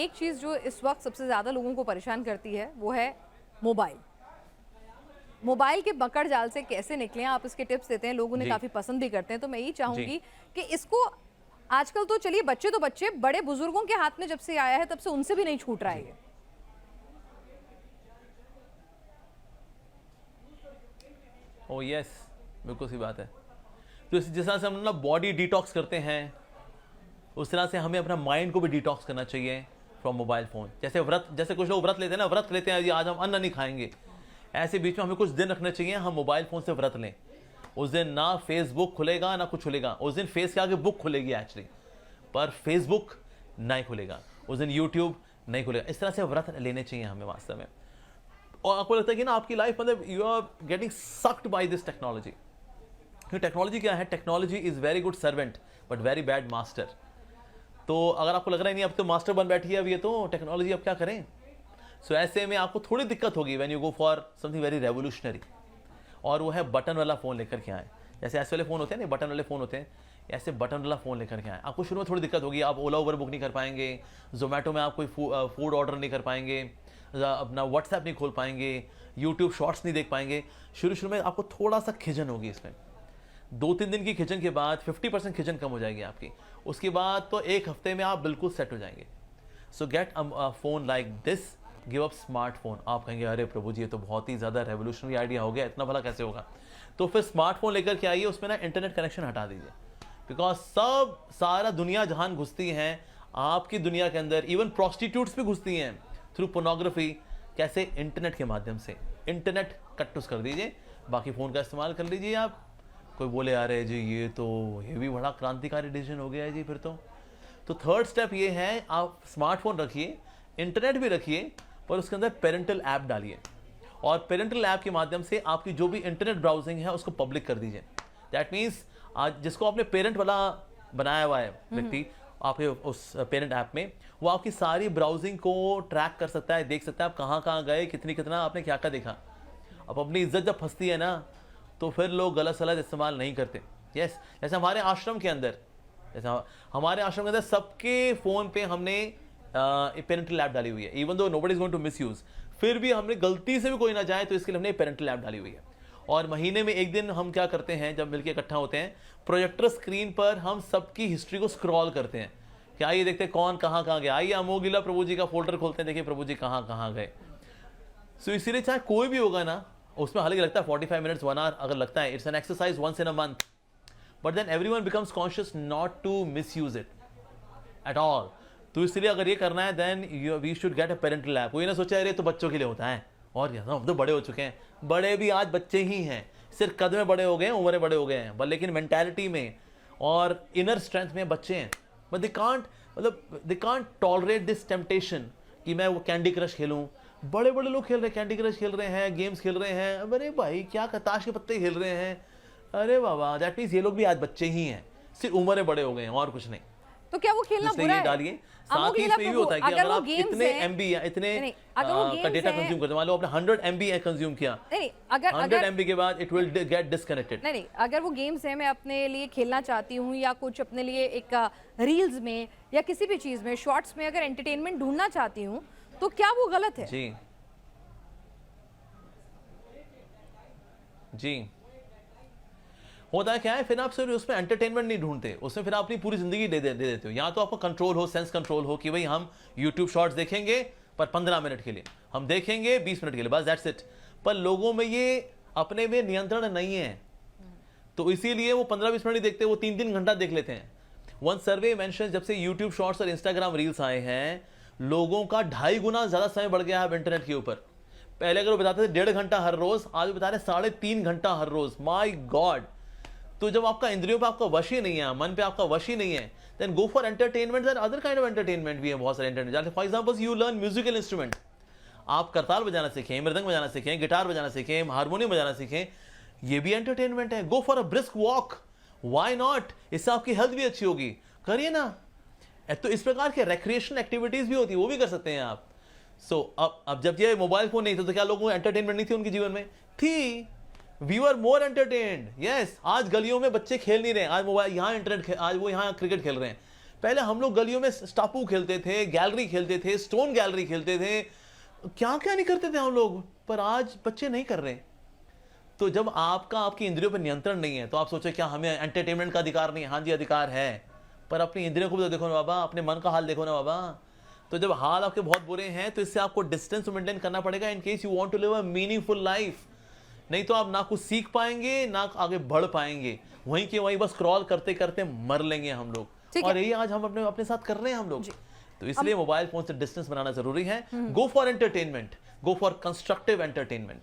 एक चीज़ जो इस वक्त सबसे ज़्यादा लोगों को परेशान करती है वो है मोबाइल। मोबाइल के मकड़ जाल से कैसे निकलें, आप इसके टिप्स देते हैं, लोग उन्हें काफ़ी पसंद भी करते हैं। तो मैं यही चाहूँगी कि इसको आजकल तो चलिए बच्चे तो बच्चे, बड़े बुजुर्गों के हाथ में जब से आया है तब से उनसे भी नहीं छूट रहा है ये। ओह यस, बिल्कुल सी बात है। तो जिस तरह से हम ना बॉडी डिटॉक्स करते हैं, उस तरह से हमें अपना माइंड को भी डिटॉक्स करना चाहिए फ्रॉम मोबाइल फ़ोन। जैसे कुछ लोग व्रत लेते हैं ना, व्रत लेते हैं आज हम अन्न नहीं खाएंगे, ऐसे बीच में हमें कुछ दिन रखने चाहिए, हम मोबाइल फ़ोन से व्रत लें। उस दिन ना फेसबुक खुलेगा ना कुछ खुलेगा, उस दिन फेस के आगे बुक खुलेगी एक्चुअली, पर फेसबुक नहीं खुलेगा, उस दिन यूट्यूब नहीं खुलेगा। इस तरह से व्रत लेने चाहिए हमें वास्तव में। और आपको लगता है कि ना आपकी लाइफ मतलब you are getting sucked by this technology. Technology क्या है? Technology is very good servant but very bad master. तो अगर आपको लग रहा है नहीं अब तो मास्टर बन बैठी है अब ये तो टेक्नोलॉजी, अब क्या करें? सो ऐसे में आपको थोड़ी दिक्कत होगी when you go for something very revolutionary, और वो है बटन वाला फ़ोन लेकर के आए। जैसे ऐसे वाले फ़ोन होते हैं ना, बटन वाले फ़ोन होते हैं, ऐसे बटन वाला फ़ोन लेकर के आए। आपको शुरू में थोड़ी दिक्कत होगी, आप ओला उबर बुक नहीं कर पाएंगे, जोमेटो में आप कोई फूड ऑर्डर नहीं कर पाएंगे, अपना व्हाट्सएप नहीं खोल पाएंगे, यूट्यूब शॉर्ट्स नहीं देख पाएंगे। शुरू में आपको थोड़ा सा खिजन होगी इसमें। 2-3 दिन की खिजन के बाद 50% खिजन कम हो जाएगी आपकी। उसके बाद तो 1 हफ्ते में आप बिल्कुल सेट हो जाएंगे। सो get a phone like this, give up smartphone. आप कहेंगे अरे प्रभु जी ये तो बहुत ही ज़्यादा रेवोल्यूशनरी आइडिया हो गया, इतना भला कैसे होगा? तो फिर स्मार्टफोन लेकर के आइए, उसमें ना इंटरनेट कनेक्शन हटा दीजिए, बिकॉज सारा दुनिया जहान घुसती हैं आपकी दुनिया के अंदर, इवन प्रोस्टिट्यूट्स भी घुसती हैं थ्रू पोर्नोग्राफी। कैसे? इंटरनेट के माध्यम से। इंटरनेट कट कर दीजिए, बाकी फ़ोन का इस्तेमाल कर लीजिए आप। कोई बोले आ रहे जी ये भी बड़ा क्रांतिकारी डिसीजन हो गया है जी फिर तो थर्ड स्टेप ये है, आप स्मार्टफोन रखिए, इंटरनेट भी रखिए, पर उसके अंदर पेरेंटल ऐप डालिए, और पेरेंटल ऐप के माध्यम से आपकी जो भी इंटरनेट ब्राउजिंग है उसको पब्लिक कर दीजिए। दैट मीन्स आज जिसको आपने पेरेंट वाला बनाया हुआ है व्यक्ति आपके उस पेरेंट ऐप में, वो आपकी सारी ब्राउजिंग को ट्रैक कर सकता है, देख सकता है आप कहाँ गए, कितना आपने क्या देखा। अब अपनी इज्जत जब फंसती है ना तो फिर लोग गलत सलत इस्तेमाल नहीं करते। यस, जैसे हमारे आश्रम के अंदर सबके फ़ोन पे हमने पेरेंटल ऐप डाली हुई है, even though nobody is going to misuse, फिर भी हमने गलती से भी कोई ना जाए तो इसके लिए हमने पेरेंटल ऐप डाली हुई है। और महीने में एक दिन हम क्या करते हैं, जब मिलकर इकट्ठा होते हैं, प्रोजेक्टर स्क्रीन पर हम सबकी हिस्ट्री को स्क्रॉल करते हैं, क्या ये देखते हैं कौन कहाँ गया। आइए अमोगिला प्रभु जी का फोल्डर खोलते हैं, देखिए प्रभु जी कहाँ गए। सो इसीलिए चाहे कोई भी होगा ना, उसमें हालांकि लगता है 45 मिनट्स 1 आवर अगर लगता है, it's an exercise once in a month, but then everyone becomes conscious not to misuse it at all. तो इसलिए अगर ये करना है then we should get a parental app. कोई ना सोचा अरे तो बच्चों के लिए होता है, और क्या हम तो बड़े हो चुके हैं, बड़े भी आज बच्चे ही हैं, सिर्फ कद में बड़े हो गए हैं, उम्र बड़े हो गए हैं, बट लेकिन मेंटालिटी में और इनर स्ट्रेंथ में बच्चे हैं। But they can't tolerate this temptation कि मैं वो कैंडी क्रश खेलूं। बड़े लोग खेल रहे हैं, कैंडी क्रश खेल रहे हैं, गेम्स खेल रहे हैं, अरे भाई क्या ताश के पत्ते खेल रहे हैं, अरे बाबा, दैट मीन्स ये लोग भी आज बच्चे ही हैं, सिर्फ उम्र बड़े हो गए हैं और कुछ नहीं। तो क्या वो खेलना बुरा है? डालिए, साथ ही इसमें भी होता है कि अगर आप इतने एमबी या इतने का डेटा कंज्यूम करते, मान लो आपने 100 एमबी कंज्यूम किया, अगर 100 एमबी के बाद इट विल गेट डिस्कनेक्टेड। नहीं, अगर वो गेम्स है, मैं अपने लिए खेलना चाहती हूँ या कुछ अपने लिए एक रील्स में या किसी भी चीज में, शॉर्ट्स में अगर एंटरटेनमेंट ढूंढना चाहती हूँ, तो क्या वो गलत है? जी होता है क्या है, फिर आप सिर्फ उसमें एंटरटेनमेंट नहीं ढूंढते, उसमें फिर आप अपनी पूरी जिंदगी दे देते हो। या तो आपको कंट्रोल हो, सेंस कंट्रोल हो कि भाई हम यूट्यूब शॉर्ट्स देखेंगे पर 15 मिनट के लिए, हम देखेंगे 20 मिनट के लिए, बस दैट्स इट। पर लोगों में ये अपने में नियंत्रण नहीं है, तो इसीलिए वो 15-20 मिनट ही देखते, वो 3-3 घंटा देख लेते हैं। वन सर्वे मेंशन, जब से यूट्यूब शॉर्ट्स और इंस्टाग्राम रील्स आए हैं, लोगों का 2.5 गुना ज्यादा समय बढ़ गया है इंटरनेट के ऊपर। पहले अगर वो बताते थे 1.5 घंटा हर रोज, आज वो बता रहे 3.5 घंटा हर रोज। माई गॉड। तो जब आपका इंद्रियों पे आपका वश ही नहीं है, मन पे आपका वश ही नहीं है, then go for entertainment. Then other kind of entertainment भी है, बहुत सारे entertainment. For example you learn musical instrument, आप करताल बजाना सीखें, मृदंग बजाना सीखें, गिटार बजाना सीखें, हारमोनियम बजाना सीखें, ये भी एंटरटेनमेंट है। Go for a brisk walk, why not, इससे आपकी हेल्थ भी अच्छी होगी, करिए ना। तो इस प्रकार के रिक्रिएशनल एक्टिविटीज भी होती है, वो भी कर सकते हैं आप। सो अब जब ये मोबाइल फोन नहीं था तो क्या लोगों को एंटरटेनमेंट नहीं थी उनके जीवन में? थी। We were more entertained. Yes, आज गलियों में बच्चे खेल नहीं रहे, आज मोबाइल, यहाँ इंटरनेट, आज वो यहाँ क्रिकेट खेल रहे हैं। पहले हम लोग गलियों में स्टापू खेलते थे, गैलरी खेलते थे, स्टोन गैलरी खेलते थे, क्या क्या नहीं करते थे हम लोग, पर आज बच्चे नहीं कर रहे। तो जब आपकी इंद्रियों पर नियंत्रण नहीं है तो आप सोचे क्या हमें एंटरटेनमेंट का अधिकार नहीं है? हाँ जी, अधिकार है, पर अपनी इंद्रियों को भी तो देखो ना बाबा, अपने मन का हाल देखो ना बाबा। तो जब हाल आपके बहुत बुरे हैं तो इससे आपको डिस्टेंस मेंटेन करना पड़ेगा in case you want to live a meaningful life. नहीं तो आप ना कुछ सीख पाएंगे ना आगे बढ़ पाएंगे, वहीं के वहीं बस स्क्रॉल करते करते मर लेंगे हम लोग। और यही आज हम अपने अपने साथ कर रहे हैं हम लोग। तो इसलिए मोबाइल फोन से डिस्टेंस बनाना जरूरी है। गो for entertainment, go for constructive entertainment.